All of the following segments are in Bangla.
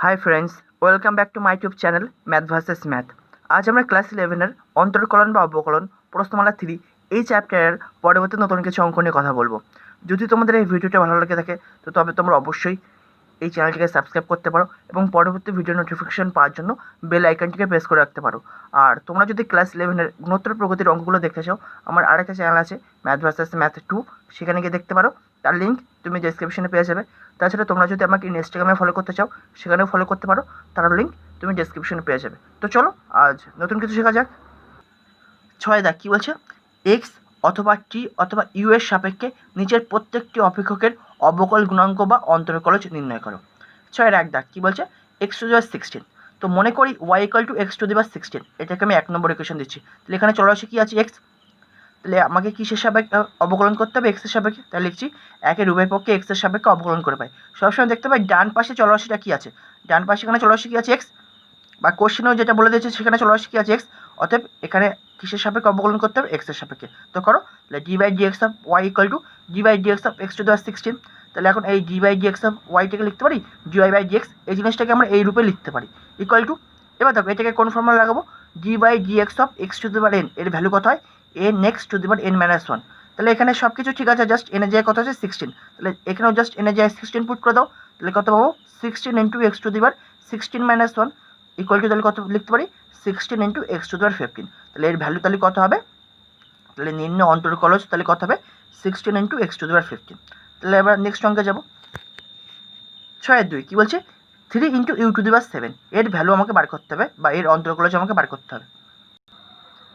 Hi friends, welcome back to my YouTube channel math versus math. আজ আমরা ক্লাস 11-এর অন্তর্কলন বা অবকলন প্রশ্নমালা 3 এই চ্যাপ্টারের পরবর্তী নতুন কিছু অঙ্ক নিয়ে কথা বলবো। যদি তোমাদের এই ভিডিওটা ভালো লেগে থাকে তো তবে তোমরা অবশ্যই এই চ্যানেলটিকে সাবস্ক্রাইব করতে পারো এবং পরবর্তী ভিডিও নোটিফিকেশন পাওয়ার জন্য বেল আইকনটিকে প্রেস করে রাখতে পারো। আর তোমরা যদি ক্লাস 11-এর গুণোত্তর প্রগতির অঙ্কগুলো দেখতে চাও, আমার আরেকটা চ্যানেল আছে ম্যাথ ভার্সেস ম্যাথ 2, সেখানে গিয়ে দেখতে পারো। তার লিঙ্ক তুমি ডেসক্রিপশনে পেয়ে যাবে। তাছাড়া তোমরা যদি আমাকে ইনস্টাগ্রামে ফলো করতে চাও, সেখানেও ফলো করতে পারো, তার লিঙ্ক তুমি ডেসক্রিপশনে পেয়ে যাবে। তো চলো আজ নতুন কিছু শেখা যাক। 6 দাগ কী বলছে? এক্স অথবা টি অথবা ইউ এর সাপেক্ষে নিচের প্রত্যেকটি অপেক্ষকের অবকল গুণাঙ্ক বা অন্তরকলজ নির্ণয় করো। 6-1 দাগ কী বলছে? X to the power 16। তো মনে করি y equal to x to the power 16, এটাকে আমি 1 নম্বর ইকুয়েশন দিচ্ছি। তাহলে এখানে চলে আসে কী আছে? এক্স। তাহলে আমাকে কিসের সাপেক্ষে অবকলন করতে হবে? এক্সের সাপেক্ষে। তাহলে লিখছি একের উভয় পক্ষে এক্সের সাপেক্ষে অবকলন করে পাই। সবসময় দেখতে পাই ডান পাশে চলরাশিটা কী আছে, ডান পাশে এখানে চলরাশি কী আছে? এক্স। বা কোশ্চেনেও যেটা বলে দিয়েছে সেখানে চলরাশি কী আছে? এক্স। অতএব এখানে কিসের সাপেক্ষে অবকলন করতে হবে? এক্সের সাপেক্ষে। তো করো। তাহলে d by D x of y equal to d by D x of x to the power 16। তাহলে এখন এই ডি বাই ডি এক্স অফ ওয়াইটাকে লিখতে পারি d y by D x, এই জিনিসটাকে আমরা এই রূপে লিখতে পারি ইকুয়াল টু। এবার দেখো এটাকে কোন ফর্মুলা লাগাবো? D by D x of x to the power n, এর ভ্যালু কত হয়? N x to the power n minus 1। তাহলে এখানে সব কিছু ঠিক আছে, জাস্ট এনে যায় কত আছে? 16। তাহলে এখানেও জাস্ট এনে যায় 16 পুট করে দাও। তাহলে কত পাবো? 16 into x to the power 16 minus 1 equal to, তাহলে কত লিখতে পারি? 16 ইন্টু এক্স টু দি পাওয়ার 15। তাহলে এর ভ্যালু তাহলে কত হবে? তাহলে নিম্ন অন্তর্কলজ তাহলে কত হবে? 16 ইন্টু এক্স টু দি পাওয়ার 15। তাহলে এবার নেক্সট অঙ্কে যাবো। 6-2 কী বলছে? 3 into u to the power 7, এর ভ্যালু আমাকে বার করতে হবে বা এর অন্তর্কলজ আমাকে বার করতে হবে।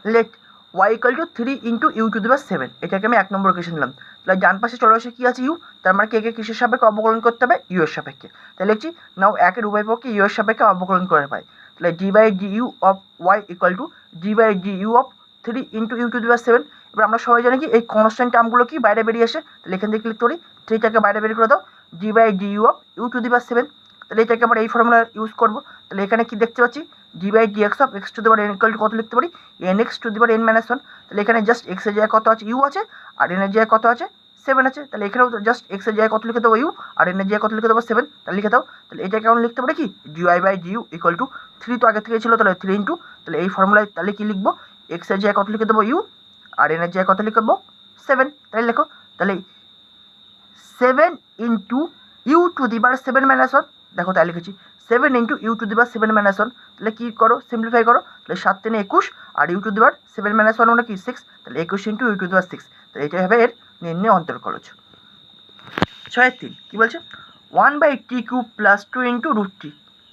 Let y equal to 3 into u to the power 7, এটাকে আমি 1 নম্বর ইকুয়েশন নিলাম। তাহলে ডান পাশে চলে আসে কী আছে? ইউ। তার মানে কে কিসের সাপেক্ষে অবকলন করতে হবে? ইউ এর সাপেক্ষে। তাহলে লিখছি নাও একের উভয় পক্ষে ইউ এর সাপেক্ষে অবকলন করে পাই। তাহলে d by d u of y equal to d by d u of 3 into u to the power 7। এবার আমরা সবাই জানি কি এই কনস্ট্যান্ট টার্মগুলো কি বাইরে বেরিয়ে আসে। তাহলে এখান থেকে ক্লিক করি, 3টাকে বাইরে বেরিয়ে করে দাও, d by d u of u to the power 7। তাহলে এটাকে আমরা এই ফর্মুলা ইউজ করবো। তাহলে এখানে কি দেখতে পাচ্ছি? D by D x of x to the power n equal to কত লিখতে পারি? N x to the power n minus 1। তাহলে এখানে জাস্ট এক্স এর জায়গায় কত আছে? ইউ আছে। আর এন এর জায়গায় কত আছে? 7 আছে। তাহলে এখানেও জাস্ট এক্স এর জায়গায় কত লিখে দেবো? ইউ। আর এন এর জায়গায় কত লিখে দেবো? 7। তাহলে লিখে দাও। তাহলে এটা কেমন লিখতে পারি কি? D y by d u equal to 3 তো আগে থেকে ছিল, তাহলে 3 ইন্টু, তাহলে এই ফর্মুলায় তাহলে কি লিখবো? এক্স এর জায়গায় কত লিখে দেবো? ইউ। আর এন এর জায়গায় কত লিখে দেবো? 7। তাহলে লেখো, তাহলে 7 into u to the power 7 minus 1। দেখো তাহলে লিখেছি 7 into u to the power 7 minus 1। তাহলে কী করো? সিম্পলিফাই করো। তাহলে 7 3 21, আর u to the power 7 minus 1 মানে কি? 6। তাহলে 21 into u to the power 6। তাহলে এটাই হবে এর নিম্ন অন্তর্কলজ। 6-3 কী বলছে? 1 by t cube plus 2 into root t,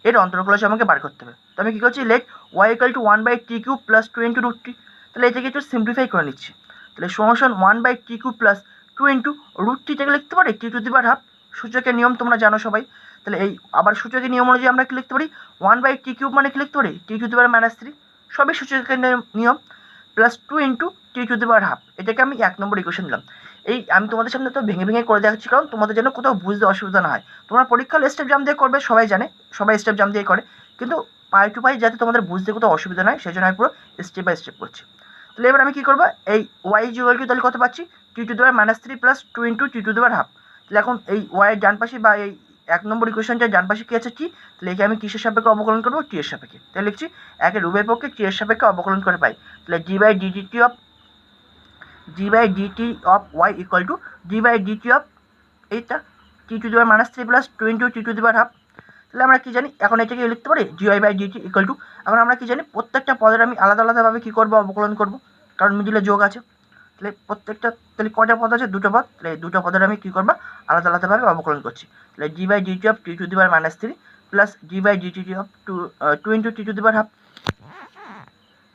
এর অন্তর্কলজ আমাকে বার করতে হবে। তো আমি কী করছি? Let y equal to 1 by t cube plus 2 into root t. তাহলে এটাকে একটু সিম্পলিফাই করে নিচ্ছি। তাহলে সমান 1 by t cube plus 2 into root টিটাকে লিখতে পারি t to the power half. সূচকের নিয়ম তোমরা জানো সবাই। তাহলে এই আবার সূচকের নিয়ম অনুযায়ী আমরা কি লিখতে পারি? 1 বাই টি কিউব মানে কি লিখতে পারি? T to the power minus 3, সবই সূচকের নিয়ম। Plus 2 into t to the power half, এটাকে আমি 1 নম্বর ইকুয়েশন দিলাম। এই আমি তোমাদের সামনে তো ভেঙে ভেঙে করে দেখাচ্ছি, কারণ তোমাদের যেন কোথাও বুঝতে অসুবিধা না হয়। তোমরা পরীক্ষা স্টেপ জাম দিয়ে করবে, সবাই জানে, সবাই স্টেপ জাম দিয়ে করে, কিন্তু পাই টু পাই যাতে তোমাদের বুঝতে কোথাও অসুবিধা নয়, সেই জন্য আমি পুরো স্টেপ বাই স্টেপ করছি। তাহলে এবার আমি কী করবো? এই ওয়াই ইকুয়াল টু তাহলে কত পাচ্ছি? T to the power minus 3 plus 2 into t to the power half. তাহলে এখন এই ওয়াইয়ের ডান পাশে বা এই 1 নম্বর ইকুয়েশনটার ডান পাশে কী আছে? টি। তাহলে একে আমি কিসের সাপেক্ষে অবকলন করবো? টি এর সাপেক্ষে। তাহলে লিখছি একের উভয় পক্ষে টি এর সাপেক্ষে অবকলন করে পাই। তাহলে d by dt of y equal to d by dt of এইটা t to the power minus 3 plus 2 into t to the power half. তাহলে আমরা কি জানি? এখন এটাকে লিখতে পারি d y by dt equal to, এখন আমরা কি জানি? প্রত্যেকটা পদের আমি আলাদা আলাদাভাবে কী করবো? অবকলন করবো, কারণ মিডিলে যোগ আছে। তাহলে প্রত্যেকটা, তাহলে কটা পদ আছে? 2টো পদ। তাহলে এই 2টো পদের আমি কী করবো? আলাদা আলাদাভাবে অবকলন করছি। তাহলে d by dt of t to the power minus 3 plus d by dt of 2 into t to the power half,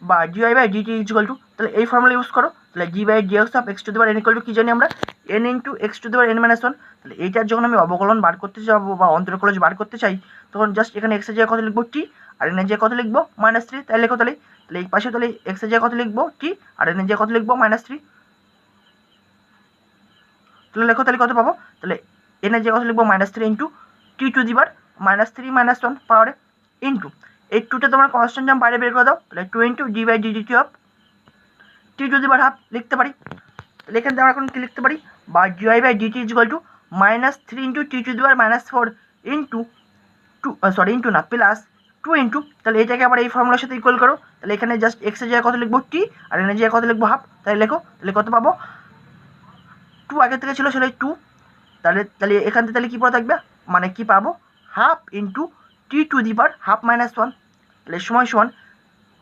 বা d y by dt equal to, তাহলে এই ফর্মুলা ইউজ করো। তাহলে d by D x of x to the power n equal to কী জানি আমরা? N into x to the power n minus 1। তাহলে এইটার যখন আমি অবকলন বার করতে যাবো বা অন্তর্কলজ বার করতে চাই, তখন জাস্ট এখানে এক্সের জায়গায় কত লিখবো? টি। আর এনের জায়গায় কত লিখবো? মাইনাস 3। তাহলে লেখো, তাহলে তাহলে এই পাশে তাহলে এক্সের জায়গায় কত লিখবো? টি। আর এনের জায়গায় কত লিখবো? মাইনাস 3। তাহলে লেখো, তাহলে কত পাবো? তাহলে এনের জায়গায় কত লিখবো? Minus 3 into t to the power minus 3 minus 1 পাওয়ারে ইন্টু এই 2টা তোমার কনস্ট্যান্ট টার্ম বাইরে বের করে দাও। তাহলে 2 into d by dt of t to the power half লিখতে পারি। তাহলে এখান থেকে আমরা এখন কী লিখতে পারি? বা d y by dt equal to minus 3 into t to the power minus 4 into into না প্লাস 2 ইন্টু, তাহলে এটাকে আবার এই ফর্মুলার সাথে ইকুয়াল করো, তাহলে এখানে জাস্ট এক্সের জায়গায় কত লিখবো টি, আর এর জায়গায় কত লিখবো হাফ, তাহলে লেখো, তাহলে কত পাবো 2 আগে থেকে ছিল 2, তাহলে এখান থেকে তাহলে কী পড়ে থাকবে, মানে কি পাবো half into t to the power half minus 1, তাহলে সমান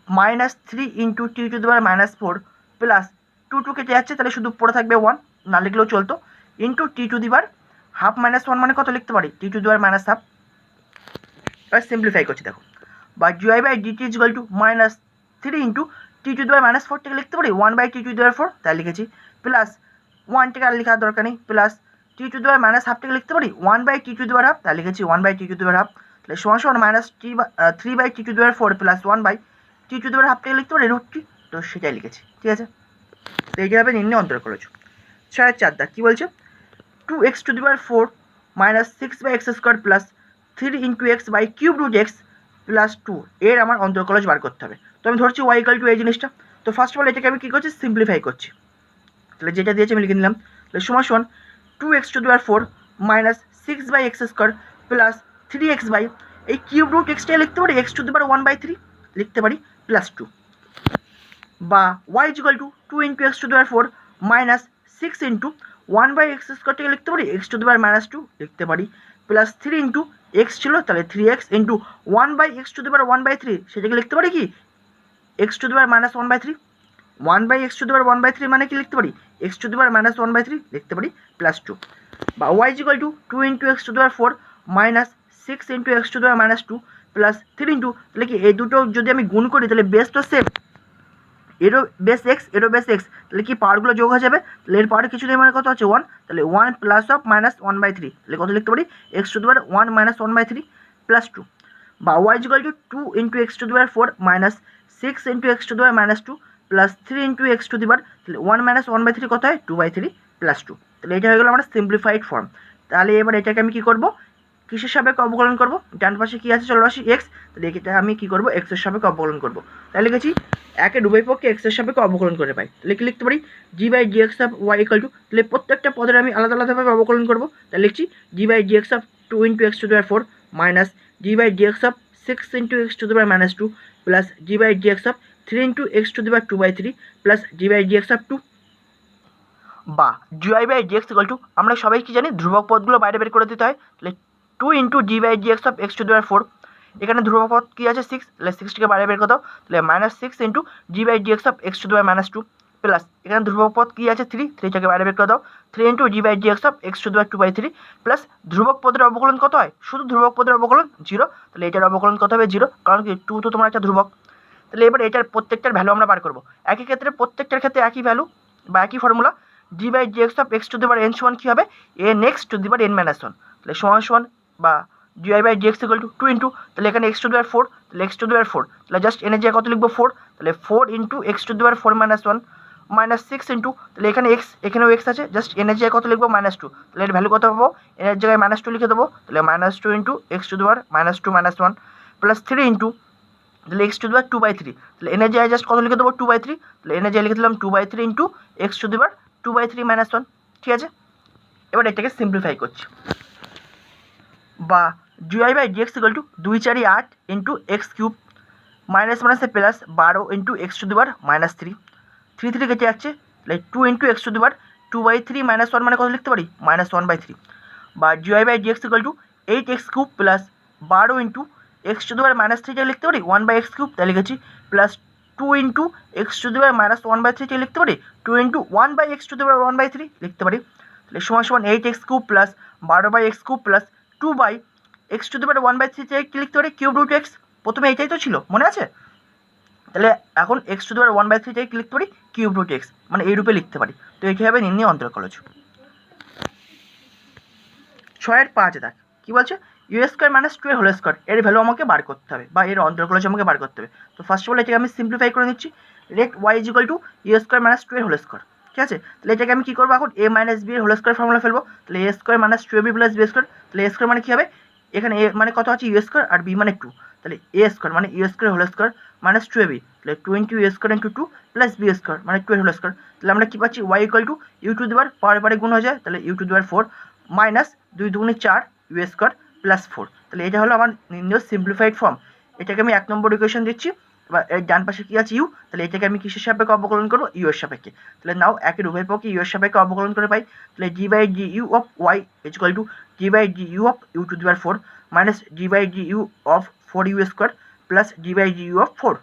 -3 into t to the power -4 plus 2 কেটে যাচ্ছে, তাহলে শুধু পড়ে থাকবে 1, না লিখলেও চলতো, into t to the power half minus 1 মানে কত লিখতে পারি t to the power minus half. এবার সিম্পলিফাই করছি দেখো, বা GI by dt is equal to -3 into t to the power -4 থেকে লিখতে পারি 1 by t to the power 4, তাই লিখেছি, প্লাস 1 থেকে আর লেখার দরকার নেই, plus t to the power -half থেকে লিখতে পারি 1 by t to the power half, তাই লিখেছি 1 by t to the power half, তাহলে সমান -3 by t to the power 4 plus 1 by t to the power half থেকে লিখতে পারি √3, তো সেটাই লিখেছি, ঠিক আছে। তো এইটা হবে নিম্নে অন্তরকলজ। 6-4 দাগ কী বলছে, 2x to the power 4 -6 by x square plus 3 into x by cube root x plus 2 এর আমার অন্তরকলজ বার করতে হবে। তো আমি ধরছি y ইকুয়াল টু এই জিনিসটা, তো ফার্স্ট অফ অল এটাকে আমি কী করছি সিম্পলিফাই করছি, তাহলে যেটা দিয়েছে আমি লিখে নিলাম, তাহলে সমান 2x to the power 4 -6 by x square plus 3x by এই কিউব রুট এক্সটা লিখতে পারি x টু দি পাওয়ার 1/3 লিখতে পারি প্লাস 2, বা y equal to 2 into x to the power 4 -6 into 1 by x স্কোয়ারটাকে লিখতে পারি x টু দি পাওয়ার -2 লিখতে পারি প্লাস 3 ইন্টু এক্স ছিল তাহলে 3x into 1 by x to the power 1/3 সেটাকে লিখতে পারি কি x to the power -1/3, 1 by x to the power 1/3 মানে কি লিখতে পারি x টু দি পাওয়ার -1/3 লিখতে পারি প্লাস 2, বা y equal to 2 into x to the power 4 -6 into x to the power -2 plus 3 into, তাহলে কি এই দুটো যদি আমি গুণ করি তাহলে বেস তো সেম, এরও বেস এক্স এরও বেস এক্স, তাহলে কি পাওয়ারগুলো যোগ হয়ে যাবে, তাহলে এর পাওয়ার কিছু নেই মানে কত আছে 1, তাহলে 1 প্লাস অফ -1/3, তাহলে কত লিখতে পারি x to the power 1 -1/3 plus 2, বা y equal to 2 into x to the power 4 -6 into x to the power -2 plus 3 into x to the power, তাহলে 1 -1/3 কত হয় 2/3 প্লাস 2, তাহলে এটা হয়ে গেল আমার সিম্পলিফাইড ফর্ম। তাহলে এবার এটাকে আমি কী করবো কিসের সাপেক্ষে অবকলন করবো, ডান পাশে কী আছে চলরাশি এক্স, তাহলে এটা আমি কী করবো এক্সের সাপেক্ষে অবকলন করবো, তাহলে লিখেছি একে উভয় পক্ষে এক্সের সাপেক্ষে অবকলন করে পাই, তাহলে কি লিখতে পারি d by G x of y equal to, তাহলে প্রত্যেকটা পদের আমি আলাদা আলাদাভাবে অবকলন করবো, তাহলে লিখছি d by G x of 2 into x to the power 4 minus d by G x of 6 into x to the power -2 plus d by G x of 3 into x to the power 2/3 plus d by G x of 2, বা GI by G x equal to আমরা সবাই কি জানি ধ্রুবক পদগুলো বাইরে বের করে দিতে হয়, তাহলে 2 into G by G x of x to the power 4, এখানে ধ্রুবক পদ কী আছে 6, তাহলে 6টিকে বাইরে বের করে দাও, তাহলে -6 into G by G x of x to the power -2 plus এখানে ধ্রুবক পদ কী আছে 3টাকে বাইরে বের করে দাও, 3 into G by G x of x to the power 2/3 plus ধ্রুবক পদের অবকলন কত হয় শুধু ধ্রুবক পদের অবকলন 0, তাহলে এটার অবকলন কত হবে 0, কারণ কি 2 তো তোমার একটা ধ্রুবক, তাহলে এবার এটার প্রত্যেকটার ভ্যালু আমরা বার করবো, একই ক্ষেত্রে প্রত্যেকটার ক্ষেত্রে একই ভ্যালু বা একই formula, g by G x of x to the power n সমান কী হবে n x to the power n-1, তাহলে সমান বা GI by G x equal to 2 into, তাহলে এখানে এক্স টু দি পাওয়ার 4, তাহলে এক্স টু দি পাওয়ার 4, তাহলে জাস্ট এনের জায়গায় কত লিখবো 4, তাহলে 4 into x to the power 4-1 -6 into, তাহলে এখানে এক্স এখানেও এক্স আছে জাস্ট এনের জায়গায় কত লিখবো -2, তাহলে এর ভ্যালু কত পাবো এনের জায়গায় -2 লিখে দেবো, তাহলে -2 into x to the power -2-1 plus 3 into, তাহলে এক্স টু দি পাওয়ার 2/3, তাহলে এনের জায়গায় জাস্ট কত লিখে দেবো 2/3, তাহলে এনের জায়গায় লিখে দিলাম 2/3 into x to the power 2/3-1, ঠিক আছে। এবার এটাকে সিম্পলিফাই করছি, বা GI by G x equal to 2 4 8 into x cube minus মাইনাসে plus 12 into x to the power -3, 3 কেটে যাচ্ছে, তাহলে 2 into x to the power 2/3 -1 মানে কত লিখতে পারি -1/3, বা GI by G x equal to 8x cube plus 12 into x to the power -3 লিখতে পারি 1/x কিউব, তাহলে লিখেছি plus 2 into x to the power -1/3 লিখতে পারি 2 into 1/x to the power 1/3 লিখতে পারি, তাহলে সমান 8x cube plus 12/x cube plus 2/x to the power 1/3 কি লিখতে পারি কিউব রুট এক্স, প্রথমে এইটাই তো ছিল মনে আছে, তাহলে এখন এক্স টু দি পাওয়ার 1/3 কি লিখতে পারি কিউব রুট এক্স, মানে এই রূপে লিখতে পারি, তো এটি হবে নিম্নে অন্তরকলজ। 6-5 দেখ কী বলছে u square minus 2 whole square এর ভ্যালু আমাকে বার করতে হবে বা এর অন্তরকলজ আমাকে বার করতে হবে, তো ফার্স্ট অফ অল এটাকে আমি সিম্পলিফাই করে নিচ্ছি, let y is equal to u square minus 2 whole square, ঠিক আছে, তাহলে এটাকে আমি কী করবো এখন এ মাইনাস বি এর হোল স্কোয়ার ফর্মুলা ফেলবো, তাহলে a square minus 2ab plus b square, তাহলে এ স্কোয়ার মানে কী হবে এখানে এ মানে কত আছে ইউ স্কোয়ার আর বি মানে 2, তাহলে এ স্কোয়ার মানে u square whole square minus 2ab, তাহলে 2 into u square into 2 plus b square মানে 2 এর হোল স্কোয়ার, তাহলে আমরা কী পাচ্ছি y equal to u to the power পারে গুণ হয়ে যায়, তাহলে u to the power 4 minus 2 2 4 u square plus 4। তাহলে এটা হলো আমার নির্ণয় সিম্পলিফাইড ফর্ম। এটাকে আমি 1 নম্বর ইকুয়েশন দিচ্ছি। এবার এর ডান পাশে কী আছে ইউ, তাহলে এটাকে আমি কিসের সাপেক্ষে অবকলন করবো, ইউ এর সাপেক্ষে। তাহলে নাও একের উভয় পক্ষে ইউ এর সাপেক্ষে অবকলন করে পাই। তাহলে d by d u of y is equal to d by d u of u to the power 4 minus d by d u of 4 u square plus d by d u of 4,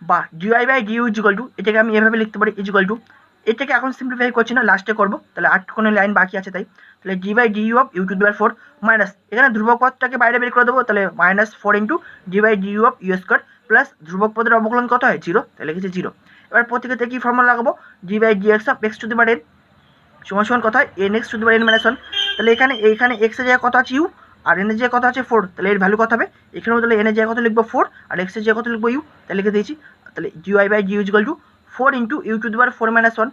বা dy by du is equal to, এটাকে আমি এভাবে লিখতে পারি ইজ ইকুয়াল টু, এটাকে এখন সিম্পলিফাই করছি না, লাস্টে করবো। তাহলে 8 কোনো লাইন বাকি আছে তাই। তাহলে d by d u of u to the power 4 minus, এখানে ধ্রুবক পদটাকে বাইরে বের করে দেবো। তাহলে minus 4 into G by d u of u square plus ধ্রুবক পদের অবকলন কত হয় 0, তাহলে লিখেছি 0। এবার প্রত্যেকতে কী ফর্মুলা লাগাবো, d by D x of x to the power n সমান সমান কত হয় n x to the power n minus 1। তাহলে এইখানে এক্স এর জায়গায় কত আছে ইউ আর এন এর জায়গায় কত আছে 4, তাহলে এর ভ্যালু কত হবে, এখানেও তাহলে এন এর জায়গায় কত লিখবো 4 আর এক্স এর জায়গায় কত লিখবো ইউ, তাহলে লিখে দিয়েছি। তাহলে g y by g u equal to 4 into u to the power 4 minus 1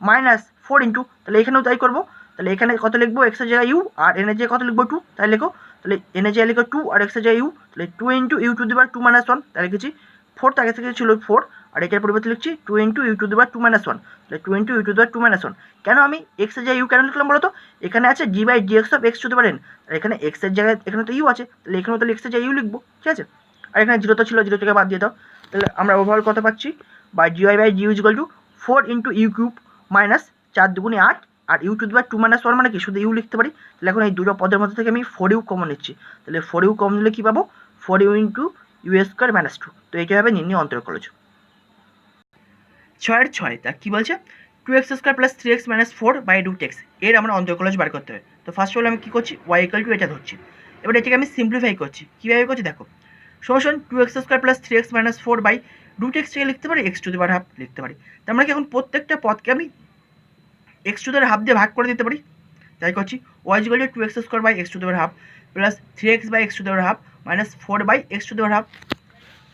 minus 4 into, তাহলে এখানেও তাই করবো। তাহলে এখানে কত লিখবো এক্স এর জায়গায় ইউ আর এন এর জায়গায় কত লিখবো 2, তাহলে লিখো। তাহলে এন এর জায়গায় লিখো 2 আর এক্স এর জায়গায় ইউ, তাহলে 2 into u to the power 2 minus 1, তাহলে লিখেছি 4, তো আগে থেকে ছিল 4 আর এটার পরিবর্তে লিখছি 2 into u to the power 2 minus 1, তাহলে 2 into u to the power 2 minus 1। কেন আমি এক্স এর জায়গায় ইউ কেন লিখলাম বলো তো, এখানে আছে d by D x of x to the power n, আর এখানে এক্স এর জায়গায় এখানে তো ইউ আছে, তাহলে এখানেও তাহলে এক্স এর জায়গায় ইউ লিখবো, ঠিক আছে। আর এখানে 0 তো ছিল, 0 থেকে বাদ দিয়ে দাও। তাহলে আমরা ওভারঅল কত পাচ্ছি, বা GY by g u equal to 4 into u cube minus 4 দুগুণে 8 আর u to the power 2 minus 1 মানে কি শুধু ইউ লিখতে পারি। তাহলে এখন এই দুটো পদের মধ্যে থেকে আমি 4 ইউ কমন নিচ্ছি। তাহলে 4 ইউ কমন নিলে কী পাবো, 4 u into u square minus 2। তো এইটা হবে নির্ণয় অন্তরকলজ। 6 তা কী বলছে, 2x square plus 3x minus 4 by root x, এর আমরা অন্তরকলজ বার করতে হবে। তো ফার্স্ট অফ অল আমি কী করছি, ওয়াই ইকুয়াল টু এটা ধরছি। এবার এটাকে আমি সিম্পলিফাই করছি, কীভাবে করছি দেখো, সমান 2x square plus 3x minus 4 by root x থেকে লিখতে পারি x to the power half লিখতে পারি। তার মানে কি এখন প্রত্যেকটা পদকে আমি x to the power half দিয়ে ভাগ করে দিতে পারি। তাই করছি y equal to 2x square by x to the power half plus 3x by x to the power half minus 4 by x to the power half,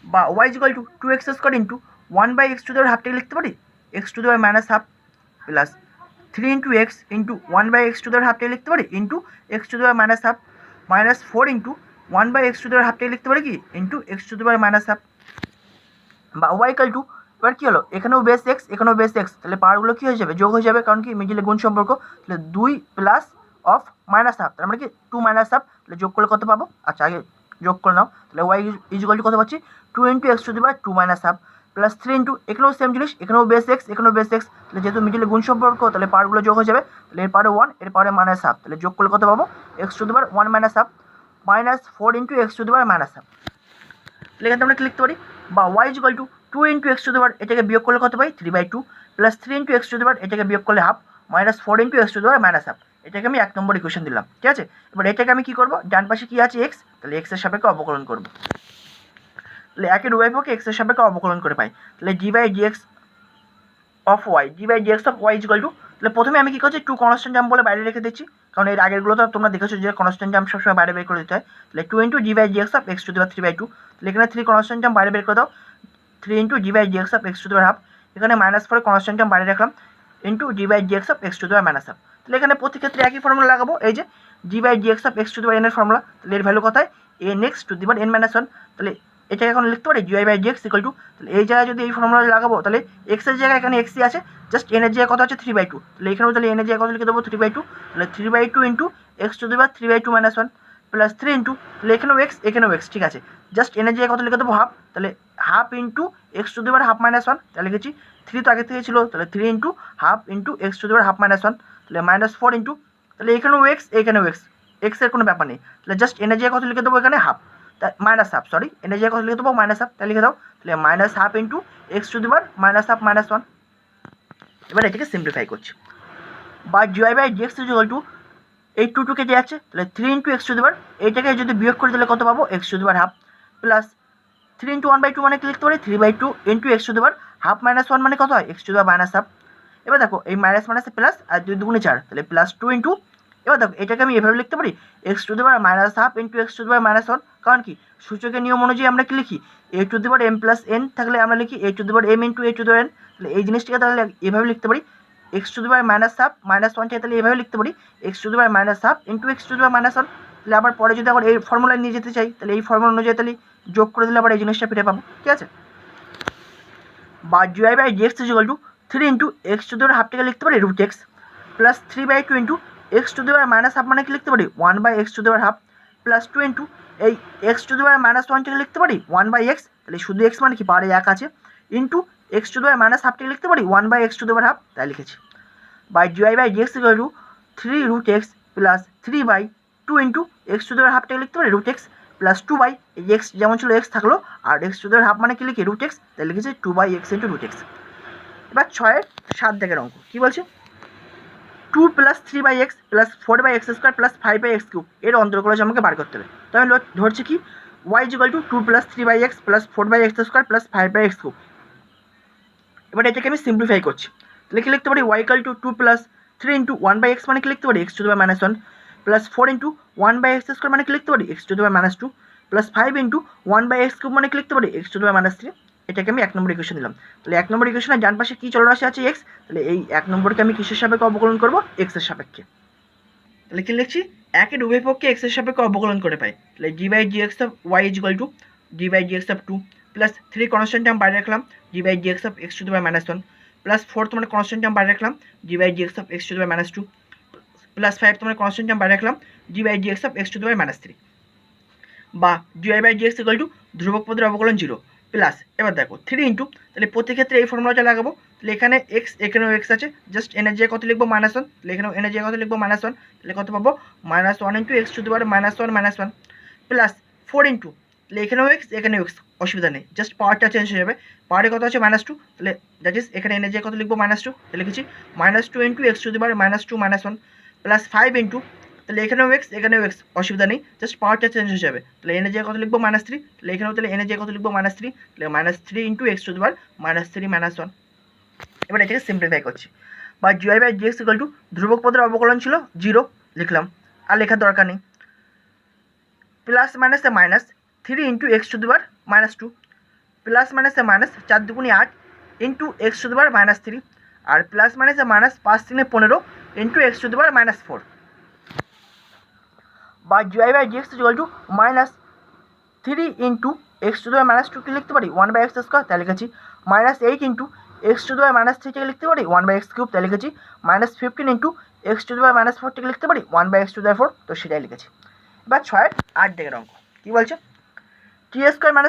বা y equal to 2x square into 1 by x to the power হাফটাকে লিখতে পারি x to the power minus half plus 3 into x into 1 by x to the power হাফটাকে লিখতে পারি into x to the power minus half minus 4 into 1 by x to the power হাফটাকে লিখতে পারি কি into x to the power minus half, বা ওয়াই ইকুয়াল টু, এবার কী হলো এখানেও বেস এক্স এখানেও বেস এক্স, তাহলে পাওয়ারগুলো কী হয়ে যাবে যোগ হয়ে যাবে, কারণ কি মিডিলে গুণ সম্পর্ক। তাহলে 2 প্লাস অফ মাইনাস হাফ, তার মানে কি 2 মাইনাস হাফ, তাহলে যোগ করলে কত পাবো, আচ্ছা আগে যোগ করে নাও। তাহলে ওয়াই ইজ ইকুয়াল টু কত পাচ্ছি 2 into x to the power 2 minus half plus 3 into, এখানেও সেম জিনিস এখানেও বেস এক্স এখানেও বেস এক্স, তাহলে যেহেতু মিডিলে গুণ সম্পর্ক তাহলে পাওয়ারগুলো যোগ হয়ে যাবে। তাহলে এর পাওয়ারে 1 এর পাওয়ারে মাইনাস হাফ, তাহলে যোগ করলে কত পাবো x to the power 1 minus half minus 4 into x to the power minus half. তাহলে এখানে আমরা কি লিখতে পারি, বা y is equal to 2 into x to the power, এটাকে বিয়োগ করলে কত পাই 3/2 plus 3 into x to the power, এটাকে বিয়োগ করলে half minus 4 into x to the power minus half. এটাকে আমি 1 নম্বর ইকুয়েশন দিলাম, ঠিক আছে। এবার এটাকে আমি কী করবো, ডান পাশে কী আছে এক্স, তাহলে এক্স এর সাপেক্ষে অবকলন করবো। তাহলে একের উভয় পক্ষে এক্স এর সাপেক্ষে অবকলন করে পাই। তাহলে d by D x of y of y is equal to, তাহলে প্রথমে আমি কী করছি 2 কনস্ট্যান্ট জাম্প বলে বাইরে রেখে দিচ্ছি, কারণ এর আগেরগুলো তো তোমরা দেখেছো যে কনস্ট্যান্ট জাম্প সবসময় বাইরে বের করে দিতে হয়। তাহলে 2 into G by D x of x to the power 3/2, তাহলে এখানে 3 কনস্ট্যান্ট জাম্প বাইরে বের করে দাও, 3 into G by D x of x to the power half, এখানে মাইনাস 4 কনস্ট্যান্ট জাম্প বাইরে রাখলাম into G by D x of x to the power minus half. তাহলে এখানে প্রতি ক্ষেত্রে একই ফর্মুলা লাগাবো, এই যে d by D x of x to the power n এর ফর্মুলা, তাহলে এর ভ্যালু কত হয় n x to the power n minus 1। তাহলে এটাকে এখন লিখতে পারি g y by D x equal to, তাহলে এই জায়গায় যদি এই ফর্মুলা লাগাবো তাহলে এক্স এর জায়গায় এখানে এক্সই আছে, জাস্ট এন এর জায়গায় কত আছে 3/2, তাহলে এখানেও তাহলে এন এর জায়গায় কত লিখে দেবো 3/2, তাহলে 3/2 into x to the power 3/2 minus 1 plus 3 into, তাহলে এখানেও এক্স ঠিক আছে, জাস্ট এন এর জায়গায় কত লিখে দেবো হাফ, তাহলে half into x to the power half minus 1, তাহলে লিখেছি 3 তো আগে থেকে ছিল, তাহলে 3 into half into x to the power half minus 1, তাহলে মাইনাস 4 ইন্টু, তাহলে এখানেও এক্স এর কোনো ব্যাপার নেই, তাহলে জাস্ট এন এর জায়গায় কত লিখে দেবো এখানে half, minus half sorry N এর জায়গায় কত লিখে দেবো মাইনাস হাফ, তাহলে লিখে দাও, তাহলে minus half into x to the power minus half minus 1। এবার এটাকে সিম্পলিফাই করছি, বা GY by D x is equal to এই 2 কেটে যাচ্ছে, তাহলে 3 into x to the power, এইটাকে যদি বিয়োগ করে দিলে কত পাবো x to the power half plus 3 into 1/2 মানে কি লিখতে পারি 3/2 into x to the power half minus 1 মানে কত হয় x to the power minus half. এবার দেখো এই মাইনাস মাইনাসে প্লাস আর 2 দুগুণে 4, তাহলে প্লাস 2 ইন্টু, এবার দেখো এটাকে আমি এভাবে লিখতে পারি x to the power minus half into x to the power minus 1, কারণ কি সূচকের নিয়ম অনুযায়ী আমরা কি লিখি a to the power m plus n, থাকলে আমরা লিখি a to the power m into a to the power n, তাহলে এই জিনিসটাকে তাহলে এভাবে লিখতে পারি x to the power minus half minus 1 চাই, তাহলে এভাবে লিখতে পারি x to the power minus half into x to the power minus 1। তাহলে আবার পরে যদি আবার এই ফর্মুলায় নিয়ে যেতে চাই তাহলে এই ফর্মুলা অনুযায়ী তাহলে যোগ করে দিলে আবার এই জিনিসটা ফিরে পাবো, ঠিক আছে। বা GY by D x is equal to 3 into x to the power হাফটাকে লিখতে পারি root x plus 3/2 into x to the power minus half মানে কি লিখতে পারি 1/x to the power half plus 2 into এই x to the power minus 1টাকে লিখতে পারি 1/x, তাহলে শুধু এক্স মানে কি পারে 1 আছে, into x to the power minus হাফটাকে লিখতে পারি 1/x to the power half, তাই লিখেছি। By dy/dx equal to 3√x plus 3/2 into x to the power হাফটাকে লিখতে পারি √x প্লাস 2 এই এক্স যেমন ছিল এক্স থাকলো, আর x to the power half মানে কি লিখি √x, তাই লিখেছি 2/x ইন্টু √x। এবার 6-7 দাগের অঙ্ক কী বলছে, 2 plus 3/x plus 4/x square plus 5/x cube এর অন্তর্কলজ আমাকে বার করতে হবে। তো আমি ধরছি কি y equal to 2 plus 3/x plus 4/x square plus 5/x cube. এবার এটাকে আমি সিম্পলিফাই করছি, তাহলে কি লিখতে পারি y equal to 2 plus 3 into 1/x মানে কি লিখতে পারি x to the power minus 1 plus 4 into 1/x square মানে কি লিখতে পারি x to the power minus 2 plus 5 into 1/x cube মানে কি লিখতে পারি x to the power minus 3। এটাকে আমি 1 নম্বর ইকুয়েশন দিলাম। তাহলে 1 নম্বর ইকুয়েশনের ডান পাশে কী চলরাশি আছে x, তাহলে এই 1 নম্বরকে আমি কিসের সাপেক্ষে অবকলন করব x এর সাপেক্ষে। তাহলে কি লিখছি একের উভয় পক্ষে x এর সাপেক্ষে অবকলন করে পাই, তাহলে d/dx of y is equal two d/dx of 2 plus 3 constant term বাইরে রাখলাম d/dx of x to the power minus 1 plus 4 তোমার কনস্ট্যান্ট টার্ম বাইরে রাখলাম d/dx of x to the power minus 2 plus 5 তোমার কনস্ট্যান্ট টার্ম বাইরে রাখলাম d/dx of x to the power minus 3 বা dy/dx ইকুয়াল টু ধ্রুবক পদের অবকলন 0 প্লাস এবার দেখো 3 ইন্টু, তাহলে প্রতি ক্ষেত্রে এই ফর্মুলাটা লাগাবো, তাহলে এখানে x এখানেও x আছে, জাস্ট এনের জায়গায় কত লিখবো -1, তাহলে এখানেও এনের জায়গায় কত লিখবো -1, তাহলে কত পাবো -1 into x to the power -1 plus 4 into, তাহলে এখানেও x এখানেও x, অসুবিধা নেই, জাস্ট পাওয়ারটা চেঞ্জ হয়ে যাবে, পাওয়ারে কত আছে -2, তাহলে দ্যাট ইজ এখানে এনের জায়গায় কত লিখবো -2, তাহলে লিখেছি -2 into x to the power -1 plus 5 into, তাহলে এখানেও x এখানেও x, অসুবিধা নেই, জাস্ট পাওয়ারটা চেঞ্জ হয়ে যাবে, তাহলে এনের জায়গায় কত লিখবো -3, তাহলে এখানেও তাহলে এনের জায়গায় কত লিখবো -3, তাহলে -3 into x to the power -3 1। এবার এটাকে সিম্পলিফাই করছি, বা dy/dx ইকুয়াল টু ধ্রুবক পদের অবকলন ছিল 0 লিখলাম, আর লেখার দরকার নেই, প্লাস মাইনাসে minus 3 into x to the power -2 plus মাইনাসে মাইনাস 4 দুগুণে 8 into x to the power -3 আর প্লাস মাইনাসে minus 5 3 15 into x to the power -4 বা dy/dx equal to -3 into x to the power -2 কি লিখতে পারি 1/x স্কোয়ার, তাই লিখেছি -8 into x to the power -3 কে লিখতে পারি 1/x কিউব, তাই লিখেছি -15 into x to the power -4 কে লিখতে পারি 1/x টু দি পাওয়ার 4, তো সেটাই লিখেছি। এবার 6-8 দিকের অঙ্ক কী বলছে, t²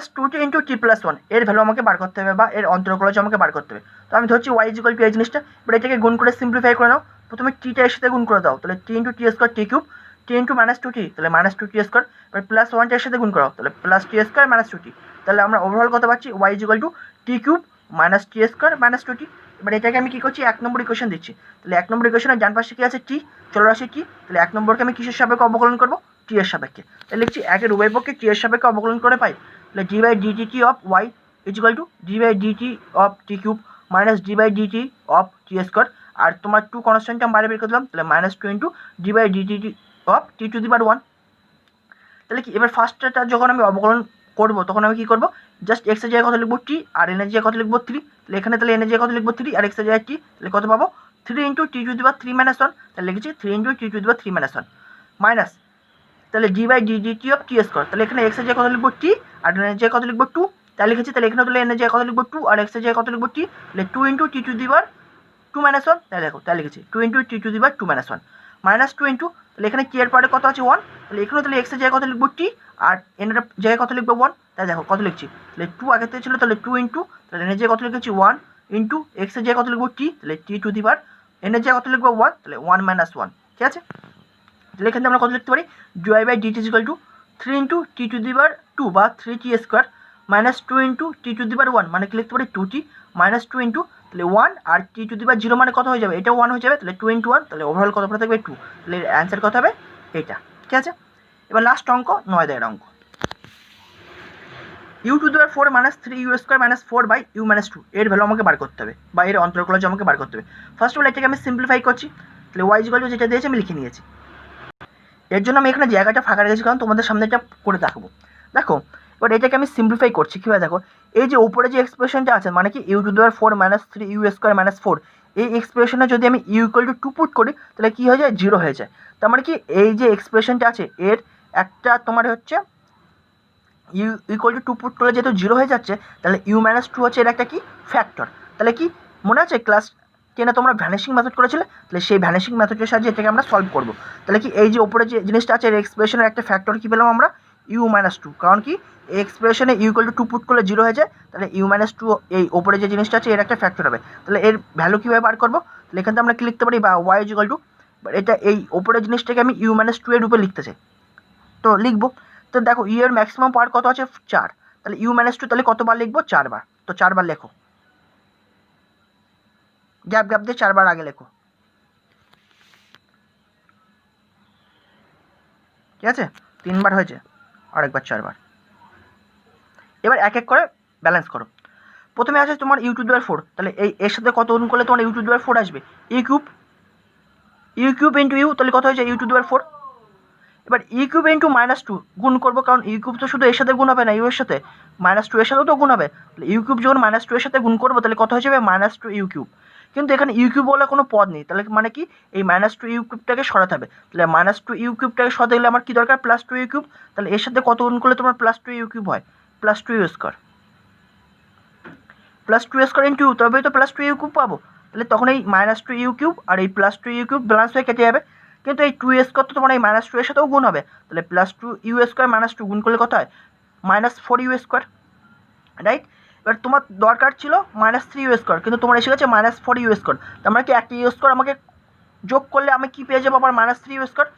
- 2t ইন্টু t+1 এর ভ্যালু আমাকে বার করতে হবে বা এর অন্তর্কলজ আমাকে বার করতে হবে। তো আমি ধরছি y ইকুয়াল টু এই জিনিসটা, এবার এটাকে গুণ করে সিম্পলিফাই করে নাও, প্রথমে টিটা এর সাথে গুণ করে দাও, তাহলে t into t square t cube, t into -2t তাহলে -2t স্কোয়ার, এবার প্লাস 1টা এর সাথে গুণ করো, তাহলে প্লাস t স্কোয়ার -2t, তাহলে আমরা ওভারঅল কত পাচ্ছি y equal two t cube minus t square -2t। এবার এটাকে আমি কী করছি 1 নম্বর ইকুয়েশন দিচ্ছি, তাহলে 1 নম্বর ইকুয়েশনের ডান পাশে কী আছে t, চলরাশি t, তাহলে 1 নম্বরকে আমি কিসের সাপেক্ষে অবকলন করবো t এর সাপেক্ষে, তাহলে লিখছি একের উভয় পক্ষে t এর সাপেক্ষে অবকলন করে পাই, তাহলে d/dt of y is equal to d/dt of t cube minus d/dt of t square, আর তোমার 2 কনস্ট্যান্ট টার্ম বাইরে বের করে দিলাম, তাহলে -2 into d/dt of t to the power 1। তাহলে কি এবার ফার্স্টটা যখন আমি অবকলন করবো তখন আমি কী করবো, জাস্ট x এর জায়গায় কত লিখবো t আর n এর জায়গায় কত লিখবো 3, তাহলে এখানে তাহলে n এর জায়গায় কত লিখবো 3 আর x এর জায়গায় t, তাহলে কত পাবো 3 into t to the power 3 1, তাহলে লিখেছি 3 into t to the power 3 1 minus, তাহলে d/dt অফ t স্কোয়ার, তাহলে এখানে x এর জায়গায় কত লিখবো t আর n এর জায়গায় কত লিখবো 2, তাহলে লিখেছি তাহলে এখানে তাহলে n এর জায়গায় কত লিখবো 2 আর x এর জায়গায় কত লিখবো t, তাহলে 2 into t to the power 2 1, তাহলে দেখো তাহলে লিখেছি 2 into t to the power 2 1 minus 2 into, তাহলে এখানে t এর পরে কত আছে 1, তাহলে এখানেও তাহলে x এর জায়গায় কত লিখবো t আর n এর জায়গায় কত লিখবো 1, তাহলে দেখো কত লিখছি, তাহলে 2 আগে থেকে ছিল, তাহলে 2 ইন্টু, তাহলে n এর জায়গায় কত লিখেছি 1 ইন্টু x এর জায়গায় কত লিখবো t, তাহলে t to the power n এর জায়গায় কত লিখবো 1, তাহলে 1 - 1, ঠিক আছে। তাহলে এখানে আমরা কত লিখতে পারি dy/dt equal to 3 into t to the power 2 বা 3t square minus 2 into t to the power 1 মানে কি লিখতে পারি 2t মাইনাস 2 ইন্টু, তাহলে 1 আর t টু দি পাওয়ার 0 মানে কত হয়ে যাবে, এটাও 1 হয়ে যাবে, তাহলে 2 ইন্টু 1, তাহলে ওভারঅল কত পড়ে থাকবে 2, তাহলে অ্যান্সার কত হবে এইটা, ঠিক আছে। এবার লাস্ট অঙ্ক 9 দাগের অঙ্ক, u two the power 4 minus 3u square minus 4/u - 2 এর ভ্যালু আমাকে বার করতে হবে বা এর অন্তর্কলজ আমাকে বার করতে হবে। ফার্স্ট অফ অল এটাকে আমি সিম্পলিফাই করছি, তাহলে y ইকুয়াল টু যেটা দিয়েছে আমি লিখে নিয়েছি, এর জন্য আমি এখানে জায়গাটা ফাঁকা রেখেছি কারণ তোমাদের সামনে এটা করে দেখাবো। দেখো এবার এটাকে আমি সিম্পলিফাই করছি কীভাবে, দেখো এই যে উপরে যে এক্সপ্রেশনটা আছে মানে কি u two the power 4 minus 3u square minus 4, এই এক্সপ্রেশনে যদি আমি u ইকুয়াল টু 2 পুট করি তাহলে কী হয়ে যায় 0 হয়ে যায়, তার মানে কি এই যে এক্সপ্রেশনটা আছে এর একটা তোমার হচ্ছে u ইকুয়াল টু 2 পুট করলে যেহেতু 0 হয়ে যাচ্ছে, তাহলে u - 2 হচ্ছে এর একটা কি ফ্যাক্টর, তাহলে কি মনে আছে ক্লাস টেনে তোমরা ভ্যানিশিং মেথড করেছিলে, তাহলে সেই ভ্যানিশিং মেথডের সাহায্যে এটাকে আমরা সলভ করবো। তাহলে কি এই যে ওপরে যে জিনিসটা আছে এর এক্সপ্রেশনের একটা ফ্যাক্টর কী পেলাম আমরা, u-2, কারণ কি এই এক্সপ্রেশনে u=2 পুট করলে 0 হয়ে যায়, তাহলে u-2 এই ওপরে যে জিনিসটা আছে এর একটা ফ্যাক্টর হবে। তাহলে এর ভ্যালু কীভাবে বার করবো, তাহলে এখান থেকে আমরা কি লিখতে পারি, বা y=, এটা এই ওপরের জিনিসটাকে আমি u-2 এর রূপে লিখতে চাই, তো লিখবো। তো দেখো ইউ এর ম্যাক্সিমাম পাওয়ার কত আছে 4, তাহলে u-2 তাহলে কতবার লিখবো 4 বার, তো 4 বার লেখো, গ্যাপ গ্যাপ দিয়ে 4 বার আগে লেখো, ঠিক আছে, 3 বার হয়েছে, আরেকবার 4 বার। এবার এক এক করে ব্যালেন্স করো। প্রথমে আছে তোমার u⁴, তাহলে এই এর সাথে কত গুণ করলে তোমার u⁴ আসবে, u³ ইন্টু ইউ, তাহলে কত হয়েছে u⁴। এবার u³ ইন্টু -2 গুণ করবো, কারণ u³ তো শুধু এর সাথে গুণ হবে না, ইউ এর সাথে -2 এর সাথেও তো গুণ হবে, তাহলে u³ যখন -2 এর সাথে গুণ করবো তাহলে কত হয়ে যাবে -2u³। কিন্তু এখানে u³ বলে কোনো পদ নেই, তাহলে মানে কি এই -2u³টাকে সরাতে হবে, তাহলে -2u³টাকে সরাতে গেলে আমার কি দরকার +2u³, তাহলে এর সাথে কত গুণ করলে তোমার +2u³ হয়, +2u², +2u² ইন্টু ইউ, তবেই তো +2u³ পাবো, তাহলে তখন এই -2u³ আর এই +2u³ ব্যালেন্স হয়ে কেটে যাবে, কিন্তু এই 2u² তো তোমার এই -2 এর সাথেও গুণ হবে, তাহলে +2u² -2 গুণ করলে কত হয় -4u², রাইট। এবার তোমার দরকার ছিল -3u², কিন্তু তোমার এসে গেছে -4u², তার মানে কি একটা u² আমাকে যোগ করলে আমি কি পেয়ে যাবো আবার -3u²,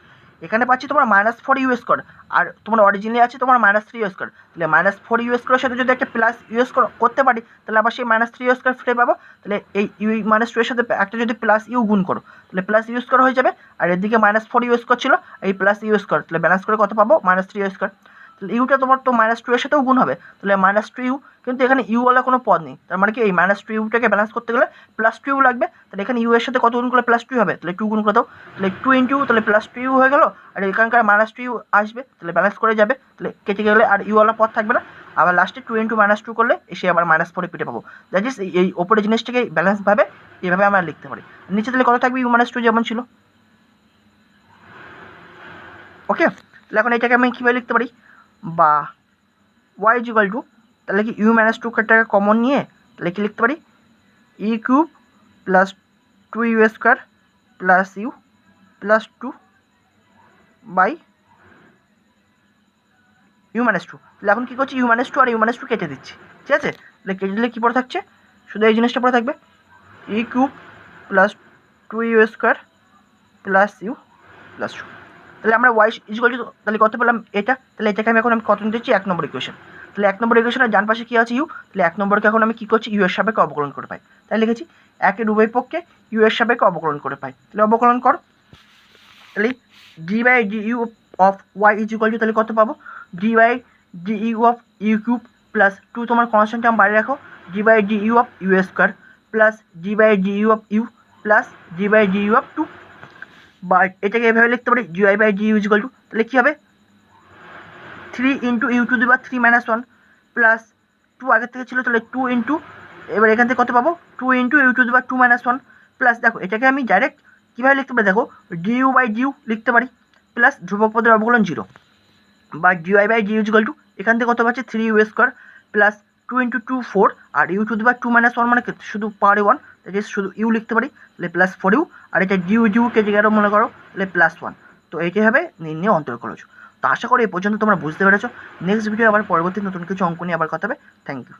এখানে পাচ্ছি তোমার -4u², আর তোমার অরিজিনালি আছে তোমার -3u², তাহলে -4u² সাথে যদি একটা +u² করতে পারি তাহলে আবার সেই -3u² ফিরে পাবো, তাহলে এই -2 এর সাথে একটা যদি +u গুণ করো তাহলে +u² হয়ে যাবে, আর এদিকে -4u² ছিল এই +u², তাহলে ব্যালেন্স করে কত পাবো -3u², তাহলে ইউটা তোমার তো -2 এর সাথেও গুণ হবে, তাহলে -2u, কিন্তু এখানে ইউ ওয়ালা কোনো পদ নেই, তার মানে কি এই -2uটাকে ব্যালেন্স করতে গেলে +2u লাগবে, তাহলে এখানে ইউ এর সাথে কত গুণ করলে +2 হবে, তাহলে 2 গুণ করে দাও, তাহলে 2 ইন্টু তাহলে +2u হয়ে গেল, আর এখানকার -2u আসবে, তাহলে ব্যালেন্স করে যাবে, তাহলে কেটে গেলে আর ইউ ওয়ালা পদ থাকবে না, আবার লাস্টে 2 ইন্টু -2 করলে এসে আবার -4 পেটে পাবো, দ্যাট ইজ এই ওপরে জিনিসটাকে ব্যালেন্সভাবে এইভাবে আমরা লিখতে পারি। নিচে তাহলে কত থাকবে u-2 যেমন ছিল, ওকে। তাহলে এখন এটাকে আমি কীভাবে লিখতে পারি, বা y=, তাহলে কি u-2টাকে কমন নিয়ে তাহলে কি লিখতে পারি e³ + 2u² + u + 2 by u-2, তাহলে এখন কী করছি u-2 আর u-2 কেটে দিচ্ছি, ঠিক আছে, তাহলে কেটে দিলে কী পড়ে থাকছে, শুধু এই জিনিসটা পড়ে থাকবে e³ + 2u² + u + 2, তাহলে আমরা y=, তাহলে কত পেলাম এটা, তাহলে এটাকে আমি এখন কত দিচ্ছি 1 নম্বর ইকুয়েশন, তাহলে 1 নম্বর ইকুয়েশনের ডান পাশে কী আছে ইউ, তাহলে 1 নম্বরকে এখন আমি কী করছি ইউ এর সাপেক্ষে অবকলন করে পাই, তাই লিখেছি 1 এর উভয় পক্ষে ইউ এর সাপেক্ষে অবকলন করে পাই, তাহলে অবকলন কর, তাহলে d/du অফ y=, তাহলে কত পাবো d/du অফ u³ + 2 তোমার কনস্ট্যান্ট টার্ম বাইরে রাখো, d/du of u² plus d/du of u plus d/du of 2, বা এটাকে এভাবে লিখতে পারি dy/du, তাহলে কী হবে 3 ইন্টু u⁻³ - 1 প্লাস 2 আগের থেকে ছিল, তাহলে 2 ইন্টু, এবার এখান থেকে কত পাবো 2 ইন্টু u⁻² - 1 প্লাস, দেখো এটাকে আমি ডাইরেক্ট কীভাবে লিখতে পারি, দেখো du/du লিখতে পারি, প্লাস ধ্রুবক পদের অবকলন 0, বা dy/du এখান থেকে কত পাচ্ছি 3u² প্লাস 2 ইন্টু 2 4, আর u⁻² - 1 মানে শুধু পাওয়ারে 1, তাই শুধু ইউ লিখতে পারি, তাহলে প্লাস 4u, আর এটা du কেটে গেল মনে করো, তাহলে +1, তো এইটাই হবে নির্ণয় অন্তরকলজ। তো আশা করি এ পর্যন্ত তোমরা বুঝতে পেরেছো, নেক্সট ভিডিও আবার পরবর্তী নতুন কিছু অঙ্ক নিয়ে আবার কথা হবে, থ্যাংক ইউ।